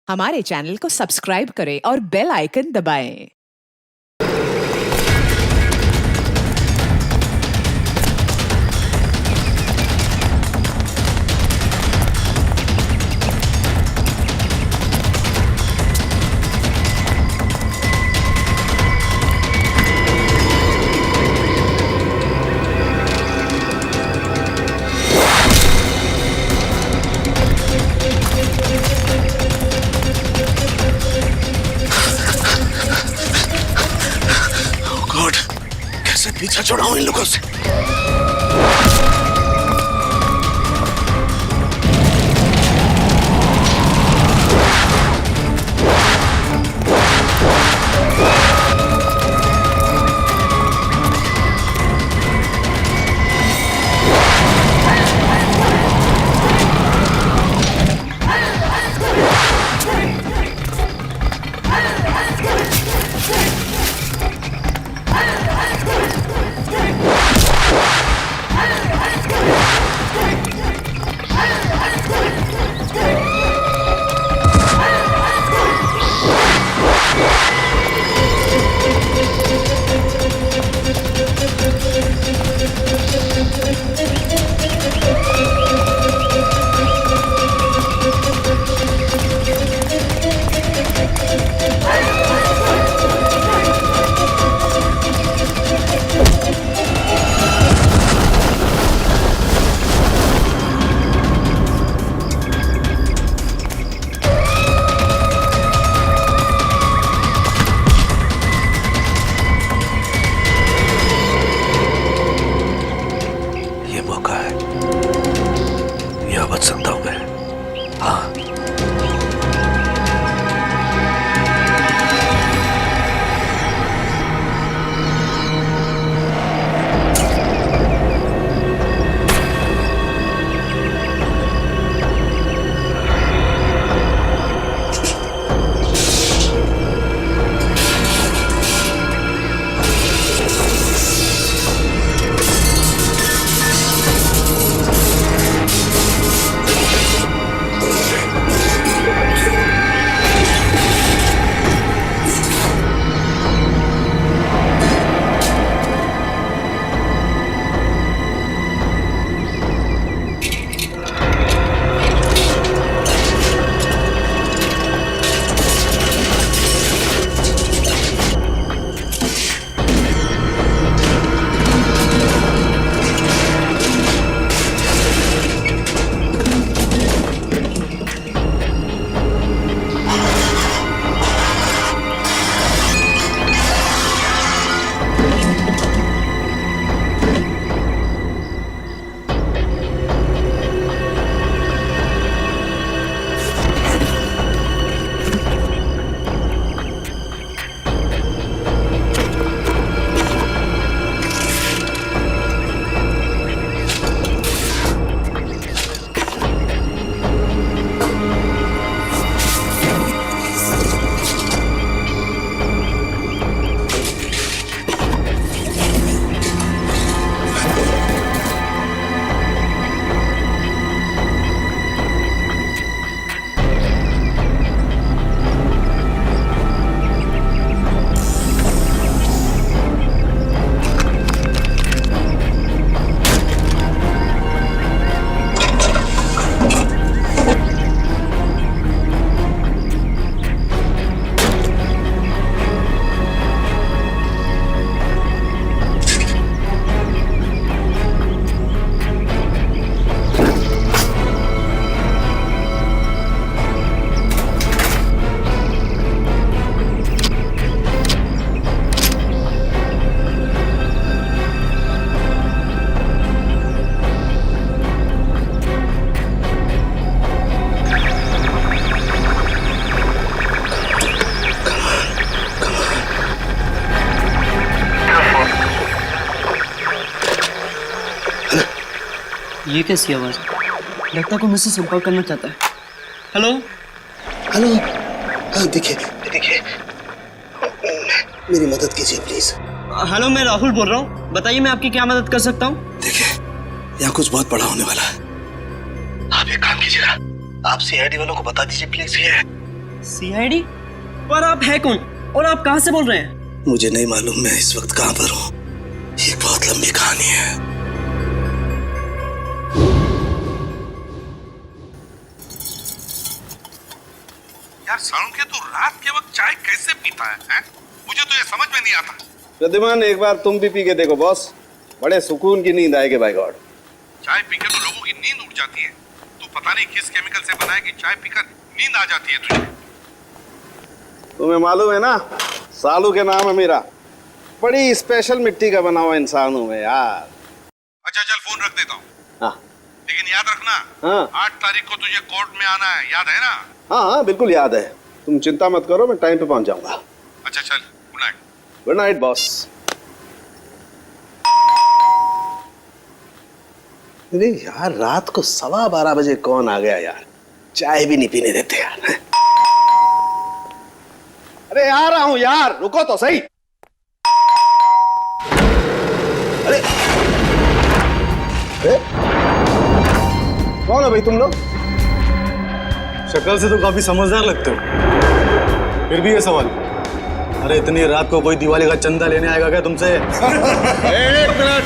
हमारे चैनल को सब्सक्राइब करें और बेल आइकन दबाएं। गॉड, कैसे पीछा छुड़ाऊं इन लोगों से। ये मौका है, यह बच सकता हूं मैं। हाँ, ये कैसी आवाज है? लगता है कोई मुझसे संपर्क करना चाहता है। Hello hello. हाँ, देखिए देखिए, मेरी मदद कीजिए प्लीज। हेलो, मैं राहुल बोल रहा हूँ। बताइए मैं आपकी क्या मदद कर सकता हूँ? देखिए, यहाँ कुछ बहुत बड़ा होने वाला है। आप एक काम कीजिएगा, आप सीआईडी वालों को बता दीजिए प्लीज। सीआईडी? पर आप है कौन और आप कहां से बोल रहे हैं? मुझे नहीं मालूम मैं इस वक्त कहां पर हूं। ये बहुत लंबी कहानी है। यार सालुंखे तू रात के वक्त चाय कैसे पीता है? मुझे तो ये समझ में नहीं आता। प्रद्युमन एक बार तुम भी पी के देखो बॉस, बड़े सुकून की नींद आएगी बाय गॉड। चाय पी के तो लोगों की नींद उड़ जाती है। तू पता नहीं किस केमिकल से बना है कि चाय पीकर नींद आ जाती है तुझे। तुम्हें मालूम है ना, सालू के नाम है मेरा। बड़ी स्पेशल मिट्टी का बना हुआ इंसान हूं मैं यार। अच्छा चल फोन रख देता हूँ। हाँ लेकिन याद रखना, हाँ 8 तारीख को तुझे कोर्ट में आना है, याद है ना? हाँ हाँ बिल्कुल याद है। तुम चिंता मत करो, मैं टाइम पे पहुंच जाऊंगा। अच्छा चल, good night. Good night boss. अरे यार रात को 12:15 बजे कौन आ गया यार? चाय भी नहीं पीने देते यार। अरे आ रहा हूं यार, रुको तो सही। अरे कौन हो भाई तुम लोग? शक्ल से तो काफी समझदार लगते हो, फिर भी ये सवाल। अरे इतनी रात को कोई दिवाली का चंदा लेने आएगा क्या तुमसे? एक मिनट,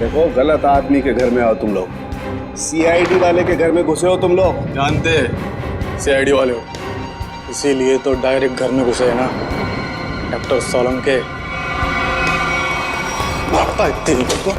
देखो गलत आदमी के घर में आओ तुम लोग। सीआईडी वाले के घर में घुसे हो तुम लोग। जानते सीआईडी वाले हो, इसीलिए तो डायरेक्ट घर में घुसे है ना डॉक्टर सोलंके। भागता है तेरी को।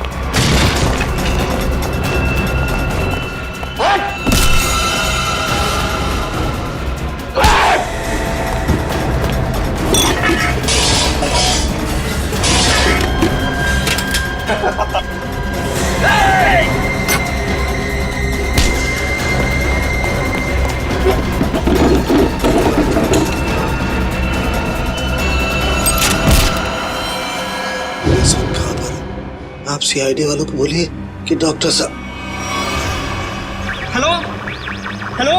आप सीआईडी वालों को बोलिए कि डॉक्टर साहब। हेलो हेलो,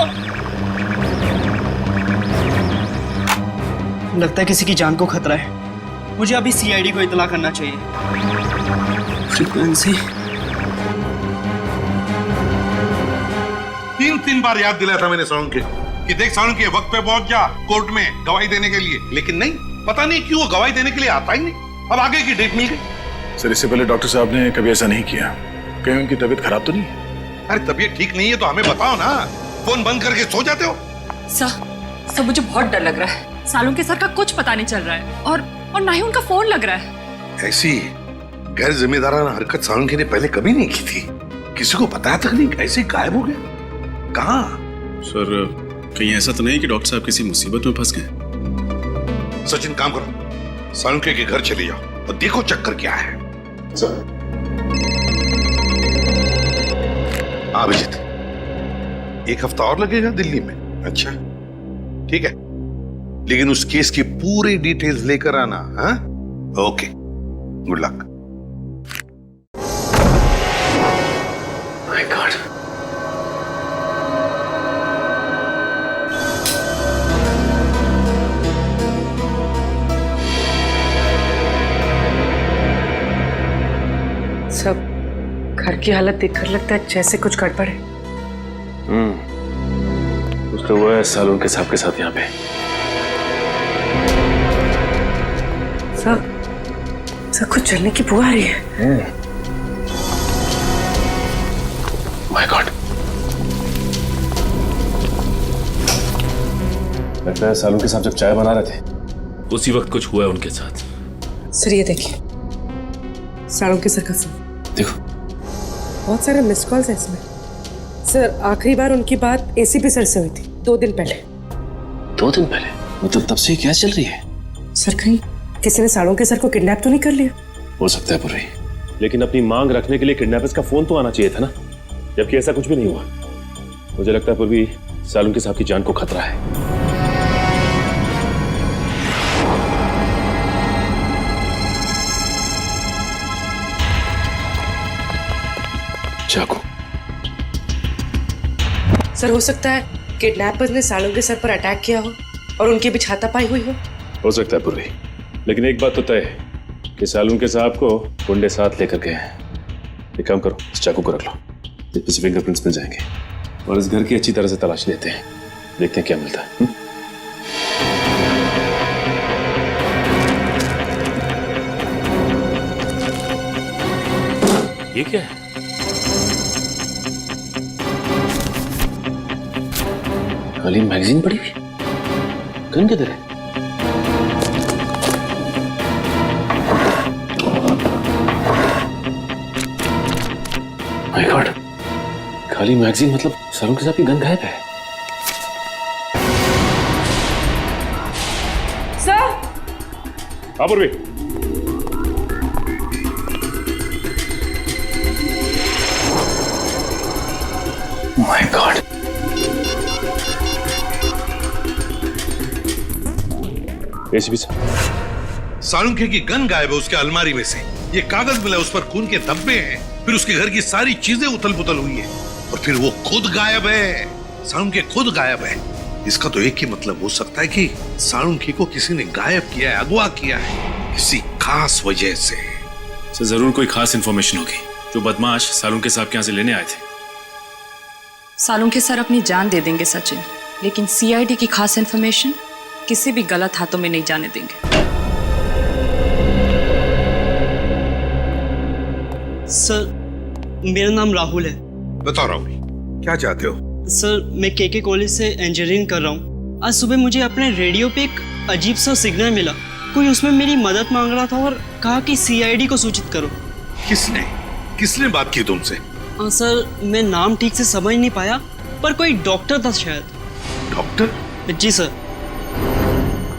लगता है किसी की जान को खतरा है। मुझे अभी सीआईडी को इत्तला करना चाहिए। फ्रीक्वेंसी 3 बार याद दिलाया था मैंने सालुंखे कि देख सालुंखे वक्त पे पहुंच जा कोर्ट में गवाही देने के लिए, लेकिन नहीं, पता नहीं क्यों वो गवाही देने के लिए आता ही नहीं। अब आगे की डेट मिल गई। सर इससे पहले डॉक्टर साहब ने कभी ऐसा नहीं किया। कहीं उनकी तबीयत खराब तो नहीं है? अरे तबीयत ठीक नहीं है तो हमें बताओ ना, फोन बंद करके सो जाते हो। सर मुझे बहुत डर लग रहा है। सालुंखे सर का कुछ पता नहीं चल रहा है और ना ही उनका फोन लग रहा है। ऐसी गैर जिम्मेदाराना हरकत सालुंखे ने पहले कभी नहीं की थी। किसी को बताया तक नहीं, ऐसे गायब हो गए। कहाँ? सर कहीं ऐसा तो नहीं कि डॉक्टर साहब किसी मुसीबत में फंस गए? सचिन काम करो, सालुंखे के घर चले जाओ और देखो चक्कर क्या है। अभिजीत, 1 हफ्ता और लगेगा दिल्ली में? अच्छा ठीक है, लेकिन उस केस की पूरी डिटेल्स लेकर आना। हाँ okay, good luck. My God, सब घर की हालत देखकर लगता है जैसे कुछ गड़बड़ है। कुछ तो हुआ है सालुंखे साहब के साथ यहाँ पे। सब कुछ जलने की बू आ रही है। माय गॉड, लगता है सालुंखे साहब जब चाय बना रहे थे उसी वक्त कुछ हुआ है उनके साथ। सर ये देखिए, सालुंखे सर का फोन। देखो बहुत सारे मिस कॉल्स हैं इसमें। सर आखिरी बार उनकी बात एसीपी सर से हुई थी 2 दिन पहले। 2 दिन पहले? मतलब तब से क्या चल रही है? सर कहीं किसी ने सालुंखे सर को किडनैप तो नहीं कर लिया? हो सकता है पुर्री, लेकिन अपनी मांग रखने के लिए किडनैपर्स का फोन तो आना चाहिए था ना, जबकि ऐसा कुछ भी नहीं हुआ। मुझे लगता है पुर्री सालुंखे साहब की जान को खतरा है। चाकू। सर हो सकता है किडनैपर्स ने सालुंखे सर पर अटैक किया हो और उनकी भी छातापाई हुई हो सकता है पुर्री, लेकिन एक बात तो तय है कि सालुंखे साहब को गुंडे साथ लेकर गए हैं। एक काम करो, इस चाकू को रख लो, इस फिंगरप्रिंट्स मिल जाएंगे और इस घर की अच्छी तरह से तलाश लेते हैं। देखते हैं क्या मिलता है। ये क्या है? खाली मैगजीन पड़ी हुई, गन किधर है? माय गॉड, खाली मैगजीन मतलब सालून के साहब की गन गायब है। सर हाँ पूर्वी, माय गॉड, एसीपी साहब, सालुंखे की गन गायब है उसके अलमारी में से। ये कागज मिला, उस पर खून के धब्बे हैं, फिर उसके घर की सारी चीजें उथल पुथल हुई है, और फिर वो खुद गायब है। सालुंखे खुद गायब है। इसका तो एक ही मतलब हो सकता है कि सालुंखे को किसी ने गायब किया है, अगवा किया है किसी खास वजह से। सर जरूर कोई खास इंफॉर्मेशन होगी जो बदमाश सालुंखे साहब के यहाँ से लेने आए थे। सालुंखे सर अपनी जान दे देंगे सचिन, लेकिन सीआईडी की खास इन्फॉर्मेशन किसी भी गलत हाथों में नहीं जाने देंगे। सर मेरा नाम राहुल है। बताओ राहुल, क्या चाहते हो? सर मैं केके कॉलेज से इंजीनियरिंग कर रहा हूँ। आज सुबह मुझे अपने रेडियो पे एक अजीब सा सिग्नल मिला। कोई उसमें मेरी मदद मांग रहा था और कहा कि सीआईडी को सूचित करो। किसने किसने बात की तुमसे? सर मैं नाम ठीक से समझ नहीं पाया, पर कोई डॉक्टर था शायद। डॉक्टर? जी सर।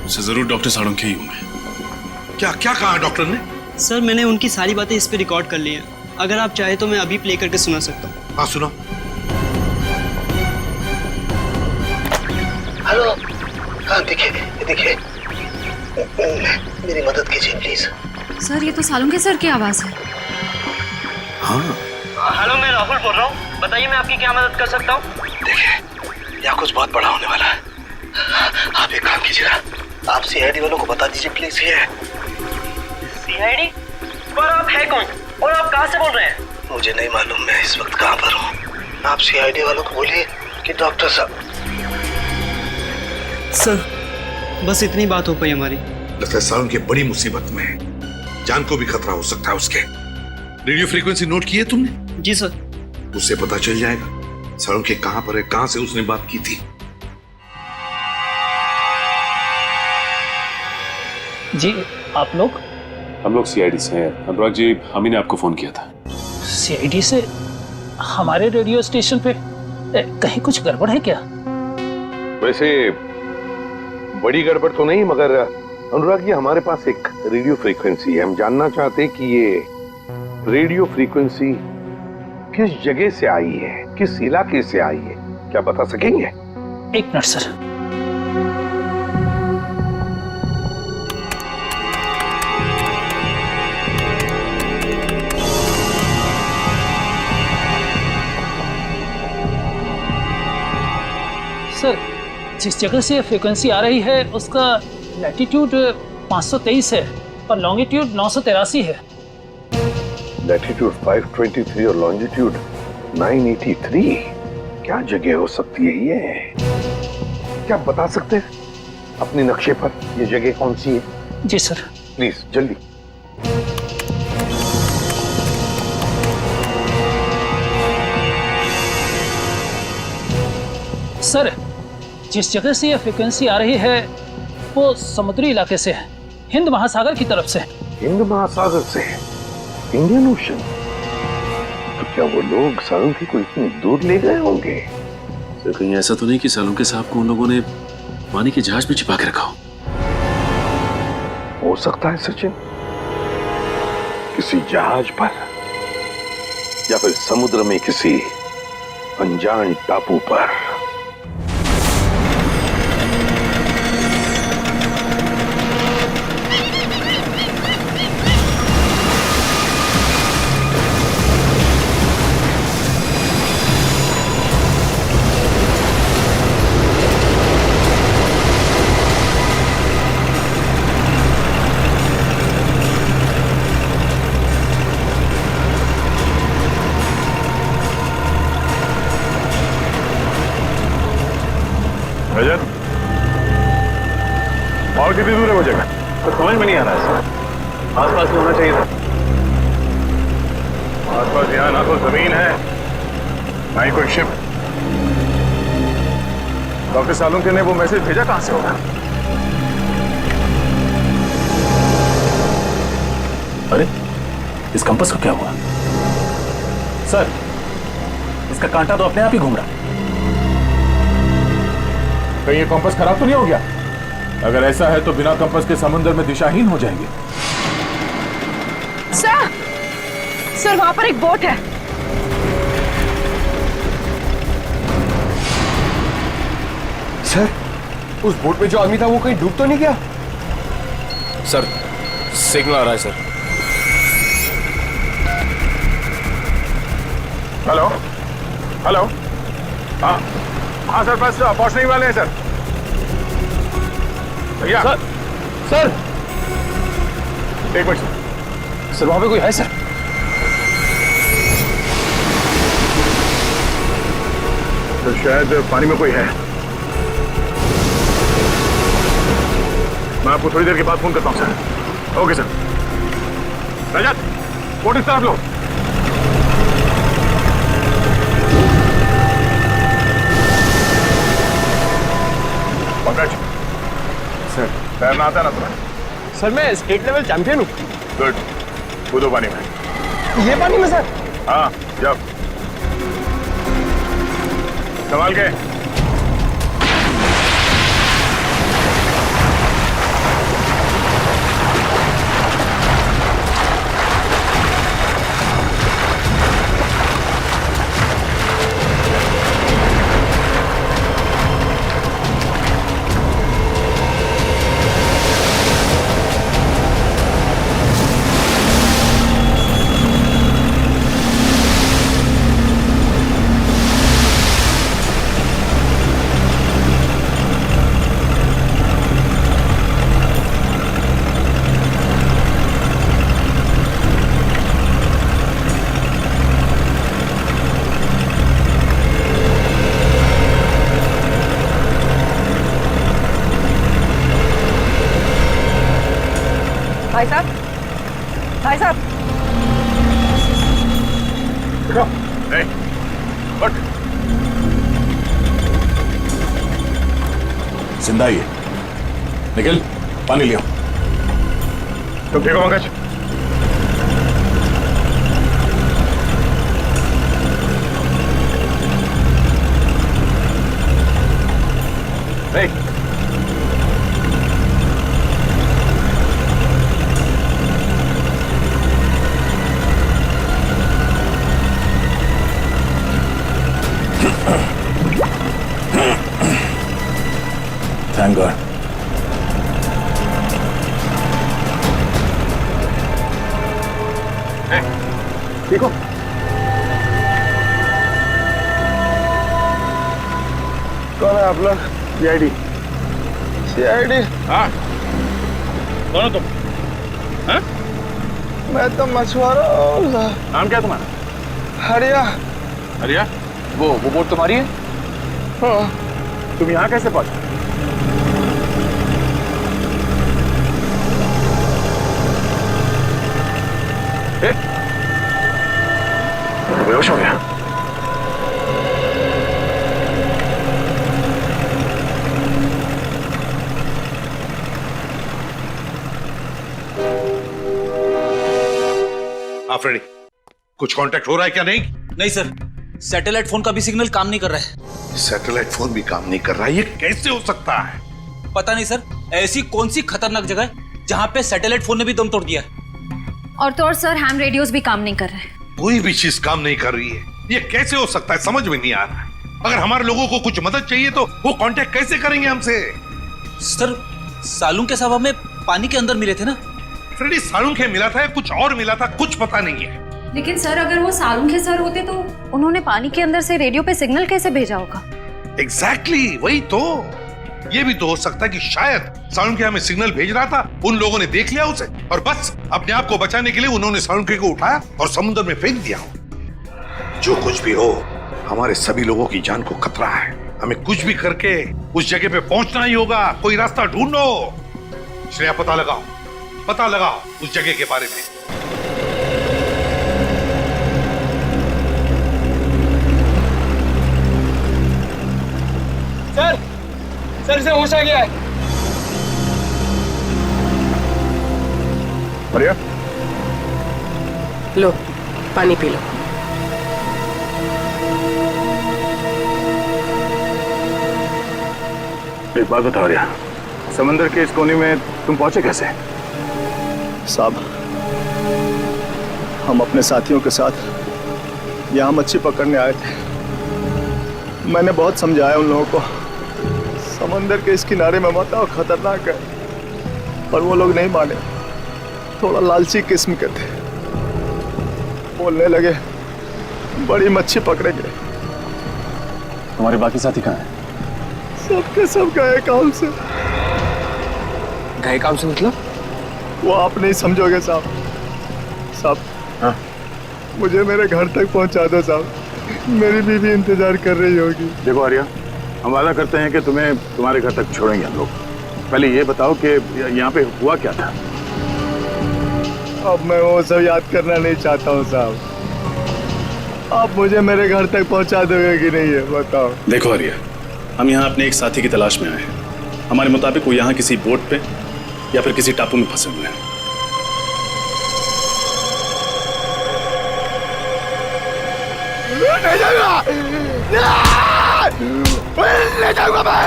सर जरूर डॉक्टर सालुंखे ही होंगे। क्या क्या कहा डॉक्टर ने? सर मैंने उनकी सारी बातें इस पे रिकॉर्ड कर ली हैं। अगर आप चाहे तो मैं अभी प्ले करके सुना सकता हूँ। हाँ सुनो। हेलो, हाँ देखिए देखिए, मेरी मदद कीजिए प्लीज। सर ये तो सालुंखे सर की आवाज है। हाँ हेलो मैं राहुल बोल रहा हूँ, बताइए मैं आपकी क्या मदद कर सकता हूँ? देखिए यहाँ कुछ बहुत बड़ा होने वाला है। आप एक काम कीजिएगा, आप सीआईडी वालों को बता दीजिए प्लीज। ये सीआईडी? पर आप है कौन और आप कहाँ से बोल रहे हैं? मुझे नहीं मालूम मैं इस वक्त कहाँ पर हूँ। आप सीआईडी वालों को बोलिए कि डॉक्टर साहब। सर बस इतनी बात हो पाई हमारी। लगता है सालुंखे बड़ी मुसीबत में है, जान को भी खतरा हो सकता है उसके। रेडियो फ्रीक्वेंसी नोट की है तुमने? जी सर। उससे पता चल जाएगा सालुंखे कहाँ पर है, कहाँ से उसने बात की थी। जी आप लोग? हम लोग सीआईडी से हैं। अनुराग जी, हम ही ने आपको फोन किया था। सीआईडी से? हमारे रेडियो स्टेशन पे कहीं कुछ गड़बड़ है क्या? वैसे बड़ी गड़बड़ तो नहीं, मगर अनुराग जी हमारे पास एक रेडियो फ्रीक्वेंसी है। हम जानना चाहते हैं कि ये रेडियो फ्रीक्वेंसी किस जगह से आई है, किस इलाके से आई है, क्या बता सकेंगे? एक मिनट सर। सर जिस जगह से फ्रीक्वेंसी आ रही है उसका लैटिट्यूड 523 है और लॉन्गिट्यूड 983 है। लैटिट्यूड 523 और लॉन्जिट्यूड 983। क्या जगह हो सकती है ये? क्या बता सकते हैं अपने नक्शे पर ये जगह कौन सी है? जी सर। प्लीज जल्दी। सर जिस जगह से यह फ्रीक्वेंसी आ रही है वो समुद्री इलाके से है, हिंद महासागर की तरफ से। हिंद महासागर से? Indian ocean? तो क्या वो लोग सालुंखे को इतनी दूर ले गए होंगे? सर कहीं ऐसा तो नहीं कि सालुंखे साहब को उन लोगों ने पानी के जहाज में छिपा के रखा हो सकता है सचिन, किसी जहाज पर या फिर समुद्र में किसी अनजान टापू पर। और कितनी दूर है वो जगह? तो समझ में नहीं आ रहा है सर। आसपास में होना चाहिए था। आसपास यहाँ ना तो जमीन है ना ही कोई शिप। डॉक्टर सालुंके ने वो मैसेज भेजा कहां से होगा? अरे इस कंपास का क्या हुआ? सर इसका कांटा तो अपने आप ही घूम रहा है। कहीं ये कंपास खराब तो नहीं हो गया? अगर ऐसा है तो बिना कंपास के समुद्र में दिशाहीन हो जाएंगे। सर वहां पर एक बोट है। सर उस बोट में जो आदमी था वो कहीं डूब तो नहीं गया? सर सिग्नल आ रहा है सर। Hello hello. हाँ हाँ सर बस पहुंचने ही वाले हैं सर। भैया सर एक मिनट सर वहां पे कोई है सर? तो शायद पानी में कोई है। मैं आपको थोड़ी देर के बाद फोन करता हूं sir. Okay sir. Rajat boat इस तरफ लो। पंकज सर तैरना आता है ना तुम्हें? सर मैं स्टेट लेवल चैंपियन हूँ। गुड कूदो पानी में। ये पानी में सर? हाँ जब संभाल के। भाई साहब Hey, what? जिंदा ही है। निखिल पानी लिया। तुम ठीक हो पंकज? Hey. Thank God. ठीक हो? कौन है आप लोग? सीआईडी। सीआईडी? हाँ कौन हो तुम? हाँ? मैं तो मछुआरा हूँ। नाम क्या तुम्हारा? हरिया। हरिया? वो बोट तुम्हारी है? हाँ। तुम यहाँ कैसे पहुंचे? बेहोश हो गया। फ्रेडी कुछ कांटेक्ट हो रहा है क्या? नहीं नहीं सर, सैटेलाइट फोन का भी सिग्नल काम नहीं कर रहा है। सैटेलाइट फोन भी काम नहीं कर रहा है? ये कैसे हो सकता है? पता नहीं सर, ऐसी कौन सी खतरनाक जगह है जहां पे सैटेलाइट फोन ने भी दम तोड़ दिया है। और तो और सर हैम रेडियोस भी काम नहीं कर रहे हैं। कोई भी चीज काम नहीं कर रही है। ये कैसे हो सकता है? समझ में नहीं आ रहा है। अगर हमारे लोगों को कुछ मदद चाहिए तो वो कांटेक्ट कैसे करेंगे हमसे? सर सालुंके साहब हमें पानी के अंदर मिले थे ना। फ्रेडी सालुंके मिला था या कुछ और मिला था? कुछ पता नहीं है। लेकिन सर अगर वो सालुंके सर होते तो उन्होंने पानी के अंदर से रेडियो पे सिग्नल कैसे भेजा होगा? एग्जैक्टली वही तो। ये भी तो हो सकता है कि शायद सालुंके हमें सिग्नल भेज रहा था, उन लोगों ने देख लिया उसे और बस अपने आप को बचाने के लिए उन्होंने सालुंके को उठाया और समुद्र में फेंक दिया। जो कुछ भी हो, हमारे सभी लोगों की जान को खतरा है। हमें कुछ भी करके उस जगह पे पहुंचना ही होगा। कोई रास्ता ढूंढो। श्रेया पता लगाओ उस जगह के बारे में। सर इसे होश आ गया है। बढ़िया, लो पानी पी लो। एक बात बताओ रिया, समंदर के इस कोने में तुम पहुंचे कैसे? साहब, हम अपने साथियों के साथ यहाँ मच्छी पकड़ने आए थे। मैंने बहुत समझाया उन लोगों को, समंदर के इस किनारे में मत आओ, खतरनाक है, पर वो लोग नहीं माने। थोड़ा लालची किस्म के थे, बोलने लगे बड़ी मच्छी पकड़ेंगे। तुम्हारे बाकी साथी कहाँ हैं? सबके सब गए काम से। गए काम से मतलब? वो आप नहीं समझोगे साहब। हाँ? मुझे मेरे घर तक पहुंचा दो साहब, मेरी बीवी इंतजार कर रही होगी। देखो आर्या, हम वादा करते हैं कि तुम्हें तुम्हारे घर तक छोड़ेंगे हम लोग। पहले ये बताओ कि यहाँ पे हुआ क्या था? अब मैं वो सब याद करना नहीं चाहता हूँ साहब। आप मुझे मेरे घर तक पहुँचा दोगे कि नहीं है बताओ। देखो आर्या, हम यहाँ अपने एक साथी की तलाश में आए हैं। हमारे मुताबिक वो यहाँ किसी बोट पे या फिर किसी टापू में फंसे हुए हैं। ले जाऊंगा मैं,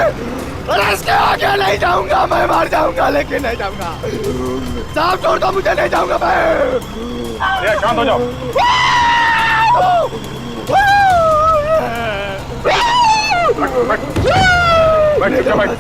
और इसके आगे नहीं जाऊंगा, मैं मार जाऊंगा लेकिन नहीं जाऊंगा। साहब छोड़ दो मुझे, नहीं जाऊंगा मैं। शांत हो जाओ। बैठ।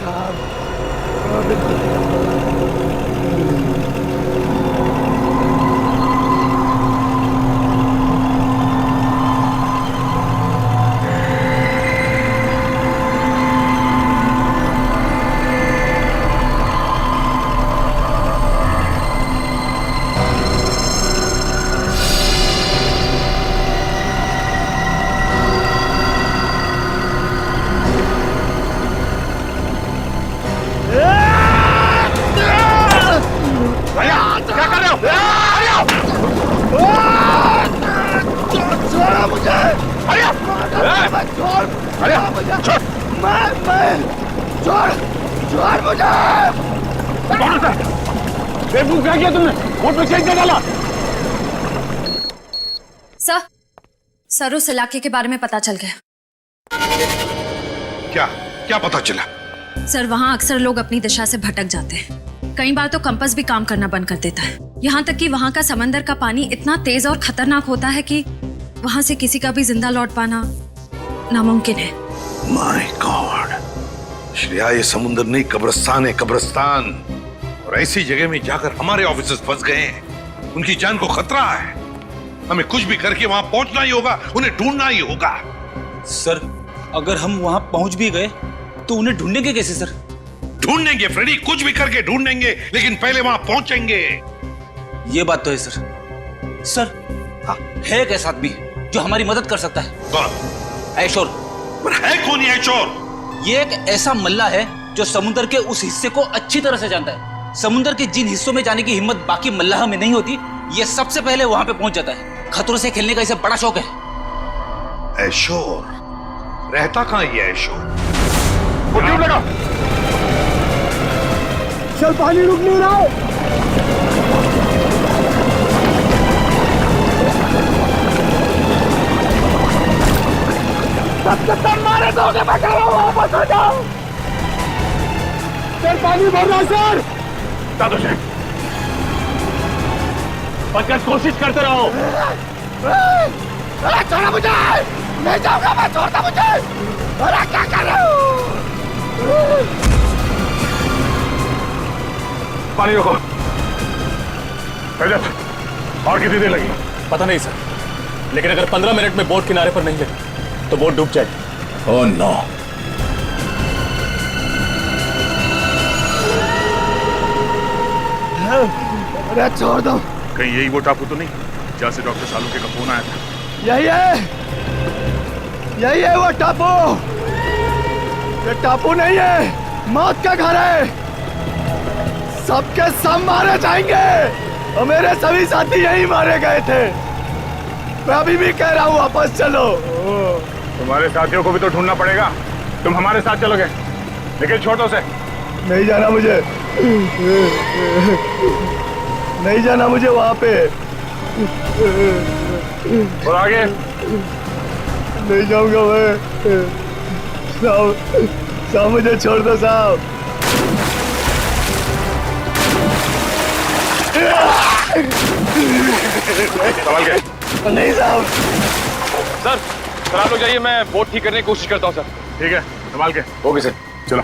क्या किया तुमने? बोट में चेंज कर डाला। सर उस इलाके के बारे में पता चल गया। क्या पता चला? सर वहाँ अक्सर लोग अपनी दिशा से भटक जाते हैं। कई बार तो कंपास भी काम करना बंद कर देता है। यहाँ तक कि वहाँ का समंदर का पानी इतना तेज और खतरनाक होता है कि वहाँ से किसी का भी जिंदा लौट पाना नामुमकिन है। माय गॉड, श्रेया ये समुंदर नहीं कब्रिस्तान है, कब्रिस्तान। और ऐसी जगह में जाकर हमारे ऑफिसर्स फंस गए हैं। उनकी जान को खतरा है। हमें कुछ भी करके वहां पहुंचना ही होगा, उन्हें ढूंढना ही होगा। सर अगर हम वहां पहुंच भी गए तो उन्हें ढूंढेंगे कैसे सर? ढूंढेंगे फ्रेडी, कुछ भी करके ढूंढेंगे, लेकिन पहले वहां पहुंचेंगे। ये बात तो है सर। सर हाँ, है एक ऐसा आदमी जो हमारी मदद कर सकता है। कौन? ऐशोर। पर है कौन ये ऐशोर? ये एक ऐसा मल्ला है जो समुद्र के उस हिस्से को अच्छी तरह से जानता है। समुद्र के जिन हिस्सों में जाने की हिम्मत बाकी मल्लाह में नहीं होती, ये सबसे पहले वहां पे पहुंच जाता है। खतरों से खेलने का इसे बड़ा शौक है। ऐशोर रहता कहां ये ऐशोर? लगा। चल पानी रुक नहीं रहा। सब मारे दोगे, मैं कह रहा हूं वापस आ जाओ। सर पानी भर रहा सर। पकड़ कोशिश करते रहो। अरे छोड़ा मुझे, नहीं जाऊंगा मैं, छोड़ता मुझे। अरे क्या कर रहे हो? पानी रोको। और कितनी देर लगी? पता नहीं सर, लेकिन अगर 15 मिनट में बोट किनारे पर नहीं लगी तो बोट डूब जाएगी। Oh no. अरे छोड़ दो। कहीं यही वो टापू तो नहीं जहाँ से डॉक्टर सालुंखे का फोन आया था? यही है वो टापू। ये टापू नहीं है, मौत का घर है। सबके सब मारे जाएंगे और मेरे सभी साथी यही मारे गए थे। मैं अभी भी कह रहा हूँ वापस चलो। तुम्हारे साथियों को भी तो ढूंढना पड़ेगा। तुम हमारे साथ चलोगे, लेकिन छोड़ दो उसे। नहीं जाना मुझे, नहीं जाना मुझे वहां पे। और आगे नहीं जाऊंगा मैं। साहब मुझे छोड़ दो साहब। संभाल के। नहीं साहब। सर आप लोग जाइए, मैं बोट ठीक करने की कोशिश करता हूँ सर। ठीक है, संभाल के। ओके सर, चलो।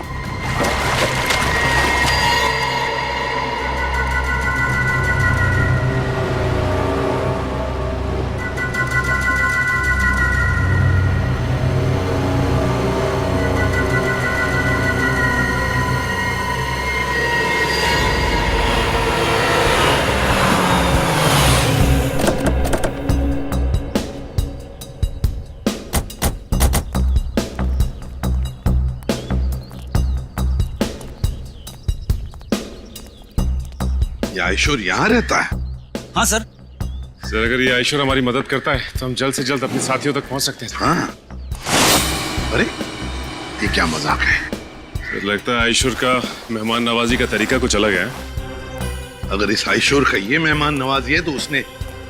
ये आयशोर यहाँ रहता है? हाँ सर। सर अगर ये आयशोर हमारी मदद करता है तो हम जल्द से जल्द अपने साथियों तक पहुंच सकते हैं। हाँ। अरे ये क्या मजाक है? सर लगता है आयशोर का मेहमान नवाजी का तरीका कुछ अलग है। अगर इस आयशोर का ये मेहमान नवाजी है तो उसने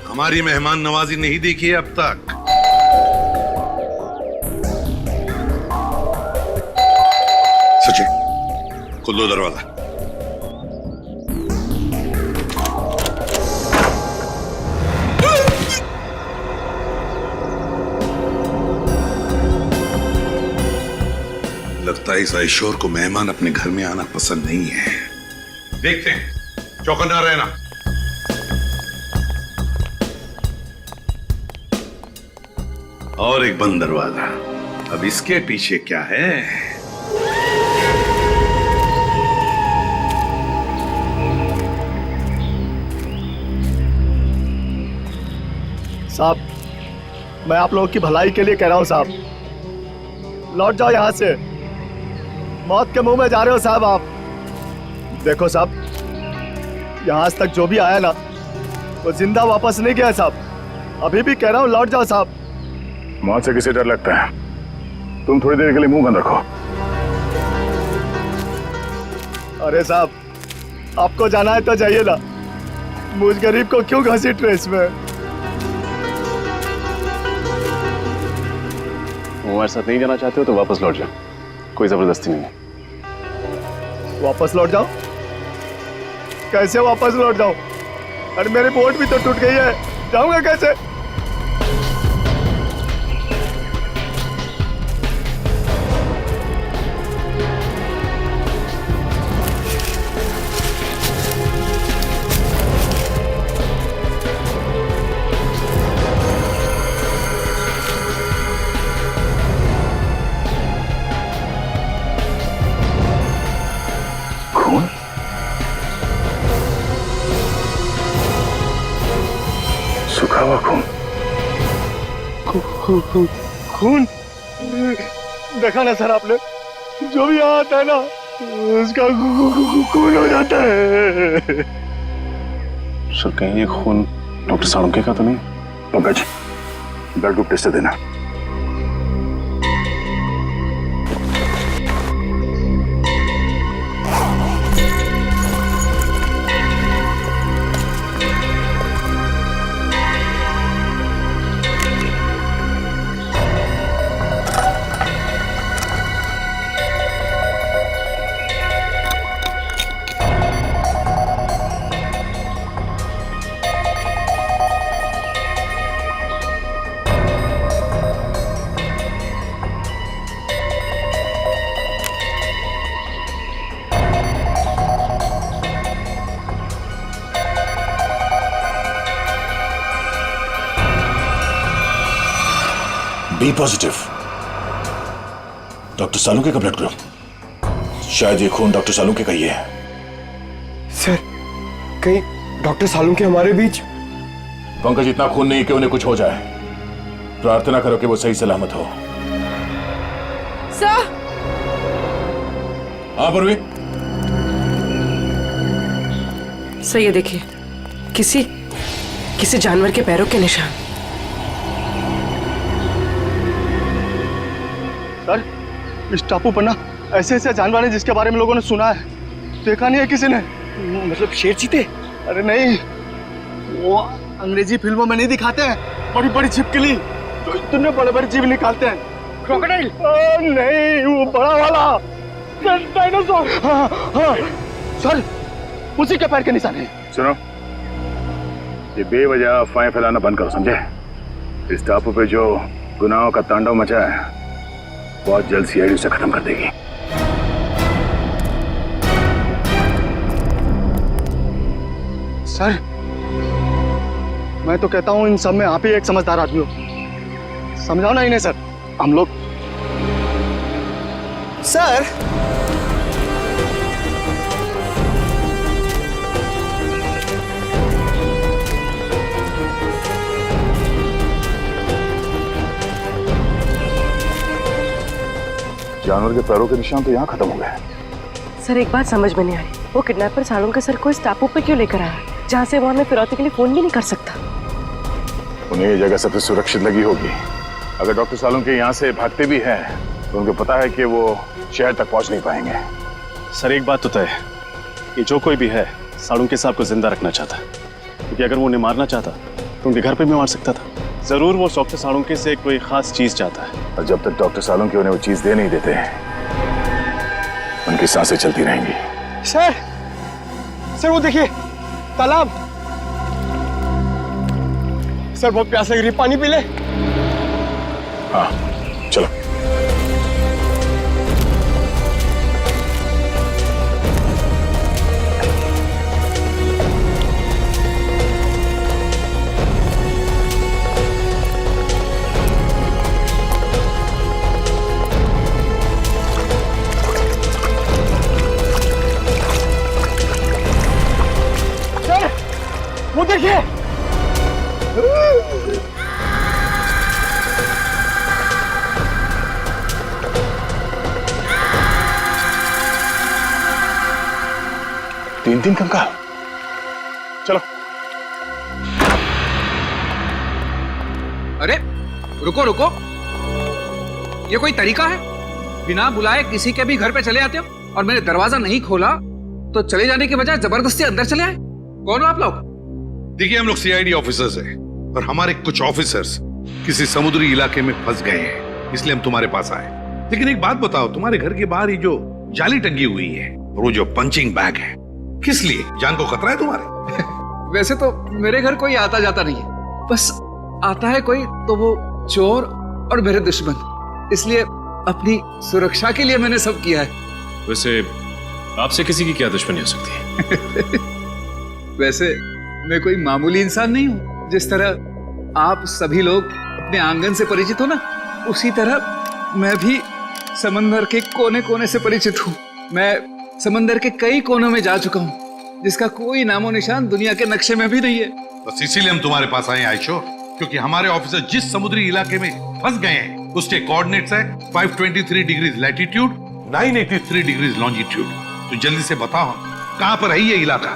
हमारी मेहमान नवाजी नहीं देखी है अब तक। सचिन खोल दो दरवाजा। लगता है इस आयशोर को मेहमान अपने घर में आना पसंद नहीं है। देखते हैं, चौकन्ना रहना। और एक बंद दरवाजा। अब इसके पीछे क्या है? साहब मैं आप लोगों की भलाई के लिए कह रहा हूं साहब, लौट जाओ यहां से। मौत के मुंह में जा रहे हो साहब आप। देखो साहब, यहां तक जो भी आया ना वो जिंदा वापस नहीं गया साहब। अभी भी कह रहा हूं लौट जाओ साहब। मौत से किसे डर लगता है? तुम थोड़ी देर के लिए मुंह बंद रखो। अरे साहब आपको जाना है तो जाइए ना, मुझ गरीब को क्यों घसीट रहे इसमें? हमारे साथ नहीं जाना चाहते हो तो वापस लौट जाओ, कोई जबरदस्ती नहीं है। वापस लौट जाओ? कैसे वापस लौट जाओ? अरे मेरी बोट भी तो टूट गई है, जाऊंगा कैसे? सूखा हुआ खून। खून देखा ना सर आपने, जो भी यहाँ आता है ना उसका खून हो जाता है। सर कहीं ये खून डॉक्टर साळुंखे का तो नहीं? पंकज ब्लड ग्रुप टेस्ट देना। बी पॉजिटिव, डॉक्टर साळुंखे का ब्लड ग्रुप। शायद ये खून डॉक्टर साळुंखे का ही है। सर कहीं डॉक्टर साळुंखे हमारे बीच? पंकज इतना खून नहीं कि उन्हें कुछ हो जाए। प्रार्थना करो कि वो सही सलामत हो। सर हाँ पूर्वी, सर ये देखिए, किसी जानवर के पैरों के निशान। सर, इस टापू पर ना ऐसे ऐसे जानवर हैं जिसके बारे में लोगों ने सुना है, देखा नहीं है किसी ने। मतलब शेर चीते? अरे नहीं, वो अंग्रेजी फिल्मों में नहीं दिखाते हैं, बड़ी बड़ी छिपकली जो इतने बड़े बड़े जीव निकालते हैं। क्रोकोडाइल? नहीं, वो बड़ा वाला डायनासोर। हाँ हाँ सर, उसी के पैर के निशान हैं। सुनो, ये बेवजह अफवाहें फैलाना बंद करो, समझे? इस टापू पे जो गुनाहों का तांडव मचा है बहुत जल्द सीआईडी उसे खत्म कर देगी। सर, मैं तो कहता हूँ इन सब में आप ही एक समझदार आदमी हो, समझाओ ना इन्हें। सर, हम लोग सर जानवर के पैरों के निशान तो यहाँ खत्म हो गए। सर एक बात समझ में नहीं आ रही, वो किडनैपर सालों के सर को इस टापू पे क्यों लेकर आया, जहाँ से वो हमें फिरौती के लिए फोन भी नहीं कर सकता। उन्हें ये जगह सबसे सुरक्षित लगी होगी। अगर डॉक्टर सालों के यहाँ से भागते भी हैं तो उनको पता है कि वो शहर तक पहुँच नहीं पाएंगे। सर एक बात तो तय है कि जो कोई भी है सालुंके साहब को जिंदा रखना चाहता है, क्योंकि अगर वो उन्हें मारना चाहता तो उनके घर पे भी मार सकता था। जरूर वो डॉक्टर सालुंके से कोई खास चीज चाहता है, और जब तक डॉक्टर सालुंके उन्हें वो चीज दे नहीं देते उनकी सांसें चलती रहेंगी। सर वो देखिए तालाब। सर बहुत प्यास लग रही है, पानी पी ले। हाँ चलो। वो देखिए, तीन कंकाल। चलो। अरे रुको रुको, ये कोई तरीका है? बिना बुलाए किसी के भी घर पे चले आते हो और मैंने दरवाजा नहीं खोला तो चले जाने के बजाय जबरदस्ती अंदर चले आए। कौन हो आप लोग? देखिए, हम लोग सीआईडी ऑफिसर्स हैं और हमारे कुछ ऑफिसर्स किसी समुद्री इलाके में फंस गए हैं, इसलिए हम तुम्हारे पास आए। लेकिन एक बात बताओ, तुम्हारे घर के बाहर ही जो जाली टंगी हुई है और वो जो पंचिंग बैग है, किस लिए? जान को खतरा है तुम्हारे? वैसे तो मेरे घर कोई आता जाता नहीं है, बस आता है कोई तो वो चोर और मेरे दुश्मन, इसलिए अपनी सुरक्षा के लिए मैंने सब किया है। वैसे आपसे किसी की क्या दुश्मनी हो सकती है? वैसे मैं कोई मामूली इंसान नहीं हूं। जिस तरह आप सभी लोग अपने आंगन से परिचित हो ना, उसी तरह मैं भी समंदर के कोने कोने से परिचित हूँ। मैं समंदर के कई कोनों में जा चुका हूँ जिसका कोई नामो निशान दुनिया के नक्शे में भी नहीं है। बस इसीलिए हम तुम्हारे पास आए आयशो, क्योंकि हमारे ऑफिसर जिस समुद्री इलाके में फंस गए हैं उसके कोऑर्डिनेट्स है 523 डिग्रीज लैटिट्यूड, 983 डिग्रीज लॉन्जिट्यूड। तो जल्दी से बताओ कहां पर है ये इलाका,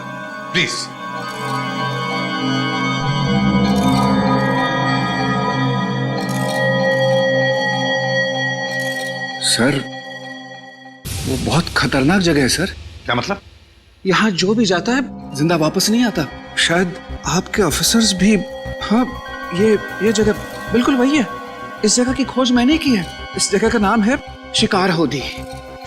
प्लीज। सर वो बहुत खतरनाक जगह है सर। क्या मतलब? यहाँ जो भी जाता है जिंदा वापस नहीं आता। शायद आपके ऑफिसर्स भी। हाँ, ये जगह बिल्कुल वही है। इस जगह की खोज मैंने की है। इस जगह का नाम है शिकार होडी।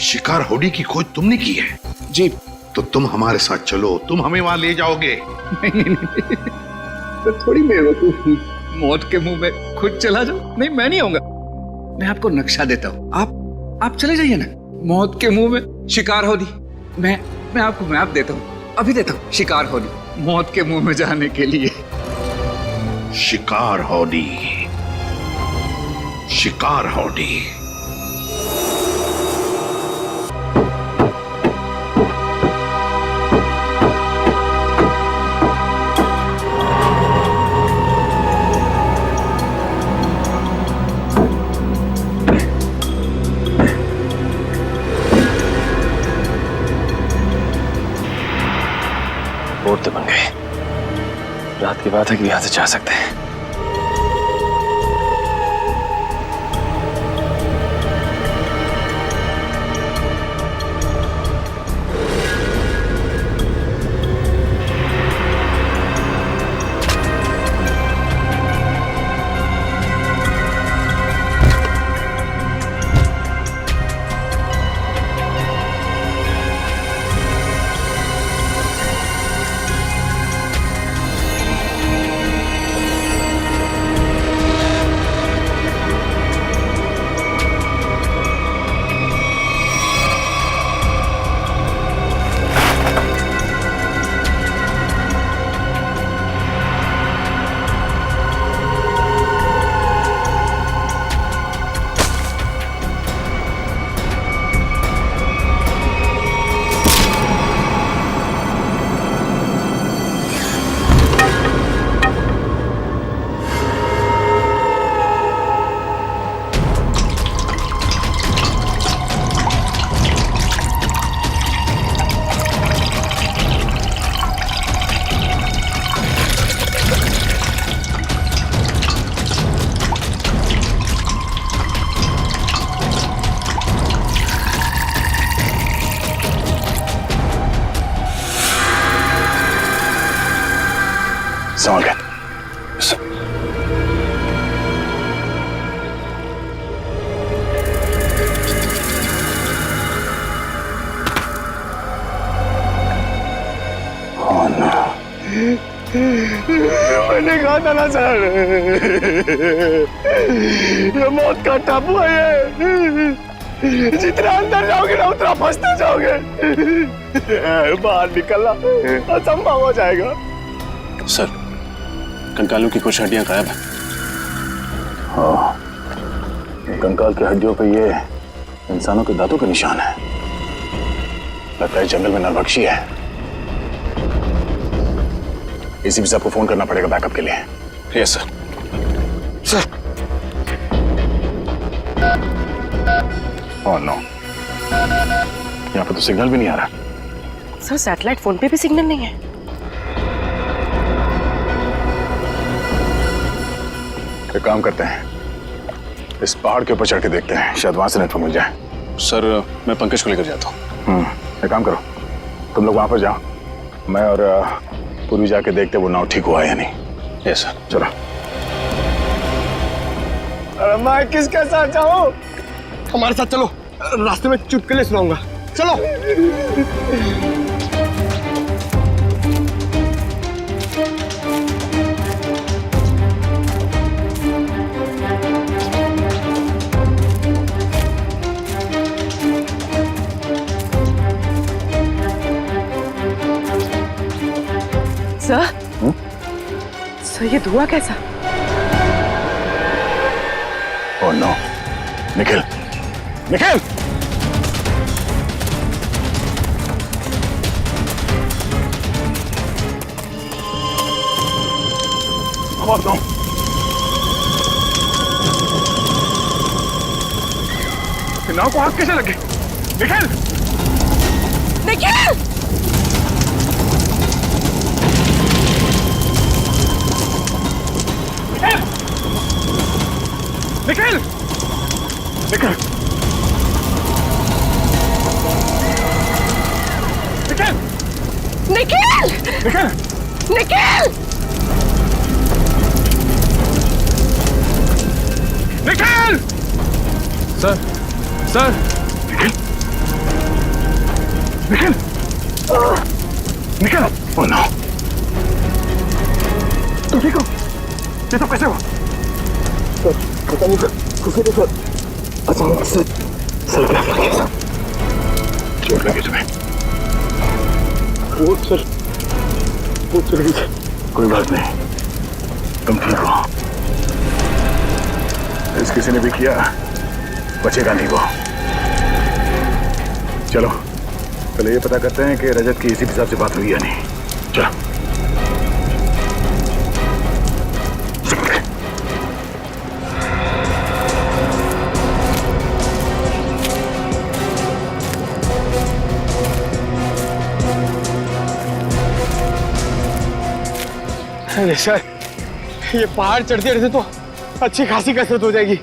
शिकार होडी की खोज तुमने की है? जी। तो तुम हमारे साथ चलो, तुम हमें वहां ले जाओगे। नहीं, तो थोड़ी बेवकूफ हूँ, मौत के मुंह में खुद चला जाओ। नहीं, मैं नहीं आऊंगा। मैं आपको नक्शा देता हूँ, आप चले जाइए ना। मौत के मुंह में शिकार होडी। मैं आपको मैप देता हूँ, अभी देता हूँ। शिकार होडी, मौत के मुंह में जाने के लिए। शिकार होडी, शिकार होडी। बोर्ड तो बन गए। रात की बात है कि यहाँ से जा सकते हैं। संभाल के। मैंने कहा था ना सर, ये मौत का टापू है ये। जितना अंदर जाओगे ना उतना फंसते जाओगे। बाहर निकलना असंभव हो जाएगा। सर, कंकालों की कुछ हड्डियां गायब हैं। हाँ, कंकाल की हड्डियों पे ये इंसानों के दांतों के निशान है। लगता है जंगल में नरभक्षी है। एसीपी साहब को फोन करना पड़ेगा बैकअप के लिए। Yes sir. Sir. Oh no, यहाँ पे तो सिग्नल भी नहीं आ रहा। सर सैटेलाइट फोन पे भी सिग्नल नहीं है। एक काम करते हैं, इस पहाड़ के ऊपर चढ़ के देखते हैं, शायद वहां से नेटवर्क मिल जाए। सर, मैं पंकज को लेकर जाता हूँ। एक काम करो, तुम लोग वहां पर जाओ, मैं और पूर्वी जाके देखते वो नाव ठीक हुआ है या नहीं। Yes sir. चलो। अरे मैं किसके साथ जाऊं? हमारे साथ चलो, रास्ते में चुटकुले सुनाऊंगा। चलो। सर ये धुआं कैसा? Oh no, Nikhil, Nikhil! Oh no, नाव को आग कैसे लगे? Nikhil! Nikhil! Nikhil! Nikhil! Nikhil! Nikhil! Nikhil! Nikhil! Nikhil! Sir, sir! Nikhil! Nikhil! Nikhil! Oh no! तुम ठीक हो? ये तो कैसे हुआ? पता नहीं कुछ तो सर, अचानक से सर क्रैम्प लग गया। चोट लगी तुम्हें? वो सर, वो चल गई। कोई बात नहीं, तुम ठीक हो। इस किसी ने भी किया, बचेगा नहीं वो। चलो, पहले ये पता करते हैं कि रजत की एसीपी साहब से बात हुई या नहीं। चलो। अरे सर, ये पहाड़ चढ़ते चढ़ते तो अच्छी खासी कसरत हो जाएगी।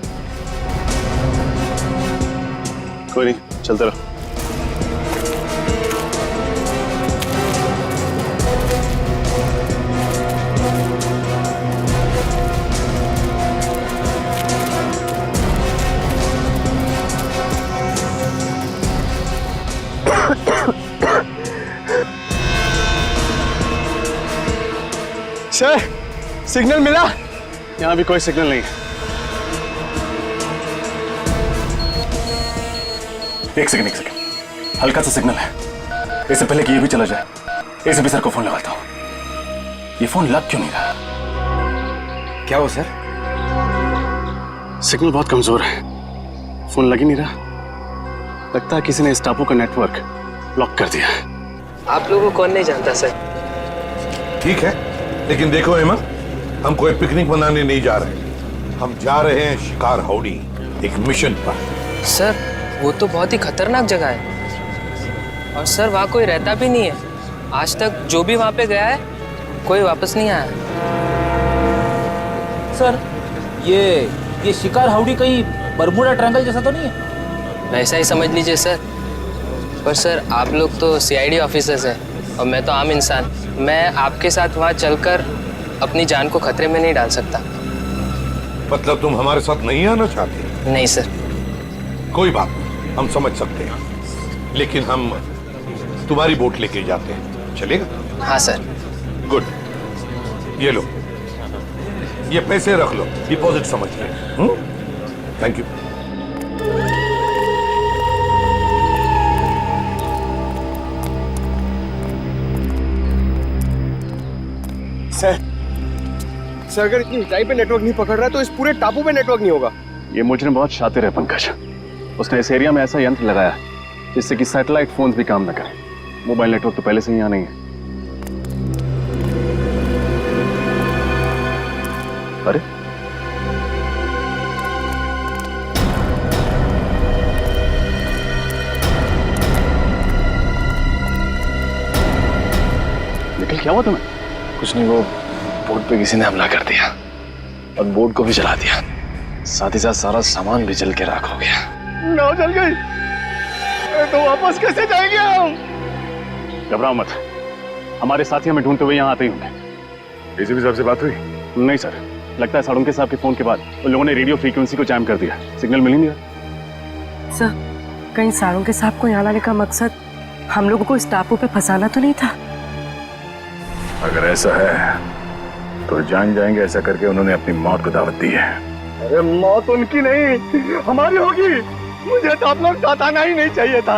कोई नहीं, चलते रहो। सर, सिग्नल मिला? यहाँ भी कोई सिग्नल नहीं है। एक सेकंड, हल्का सा सिग्नल है। इससे पहले कि ये भी चला जाए, एसीपी सर को फोन लगाता हूँ। ये फोन लग क्यों नहीं रहा? क्या हो सर? सिग्नल बहुत कमजोर है, फोन लग ही नहीं रहा। लगता है किसी ने इस टापू का नेटवर्क ब्लॉक कर दिया है। आप लोगों को कौन नहीं जानता सर। ठीक है, लेकिन देखो हेमा, हम कोई पिकनिक मनाने नहीं जा रहे, हम जा रहे हैं शिकार हाउडी, एक मिशन पर। सर, वो तो बहुत ही खतरनाक जगह है और सर वहाँ कोई रहता भी नहीं है। आज तक जो भी वहाँ पे गया है कोई वापस नहीं आया। सर, ये शिकार हाउडी कहीं बरमूडा ट्रायंगल जैसा तो नहीं है? वैसा ही समझ लीजिए सर। पर सर, आप लोग तो सीआईडी ऑफिसर्स हैं और मैं तो आम इंसान। मैं आपके साथ वहाँ चलकर अपनी जान को खतरे में नहीं डाल सकता। मतलब तुम हमारे साथ नहीं आना चाहते? नहीं सर। कोई बात नहीं, हम समझ सकते हैं, लेकिन हम तुम्हारी बोट लेके जाते हैं, चलेगा? हाँ सर। गुड, ये लो, ये पैसे रख लो, डिपॉजिट समझ ले। Thank you. सर, अगर इतनी ऊंचाई पे नेटवर्क नहीं पकड़ रहा है तो इस पूरे टापू पे नेटवर्क नहीं होगा। ये मुजरिम बहुत शातिर है पंकज। उसने इस एरिया में ऐसा यंत्र लगाया जिससे कि सैटेलाइट फोन्स भी काम न करें। मोबाइल नेटवर्क तो पहले से ही यहाँ नहीं है। अरे निकल, क्या हुआ तुम्हें? कुछ नहीं, वो बोट पे किसी ने हमला कर दिया और बोट को भी जला दिया, साथ ही साथ सारा सामान भी जल के राख हो गया। नाव जल गई तो वापस कैसे जाएंगे हम? घबराओ मत, हमारे साथी हमें ढूंढते हुए यहाँ आते ही होंगे। एसीपी साहब से बात हुई? नहीं सर, लगता है साळुंके साहब के फोन के बाद उन लोगों ने रेडियो फ्रीक्वेंसी को जैम कर दिया, सिग्नल मिल ही नहीं रहा। सर, कहीं साळुंके साहब को यहाँ लाने का मकसद हम लोगों को इस टापू पे फंसाना तो नहीं था? अगर ऐसा है तो जान जाएंगे ऐसा करके उन्होंने अपनी मौत को दावत दी है। अरे मौत उनकी नहीं, हमारी होगी। मुझे तो आप लोग साथ आना ही नहीं चाहिए था।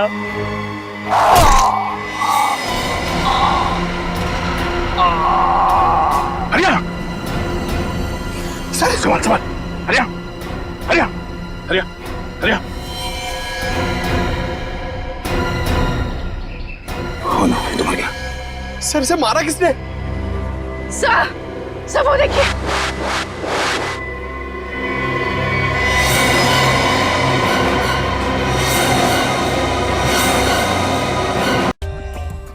हरिया, संभाल संभाल, हरिया हरिया हरिया हरिया। हो ना, तुम आ गया। सर, से मारा किसने? सर, वो देखिए।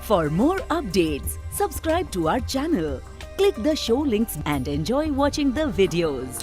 For more updates, subscribe to our channel, click the show links and enjoy watching the videos.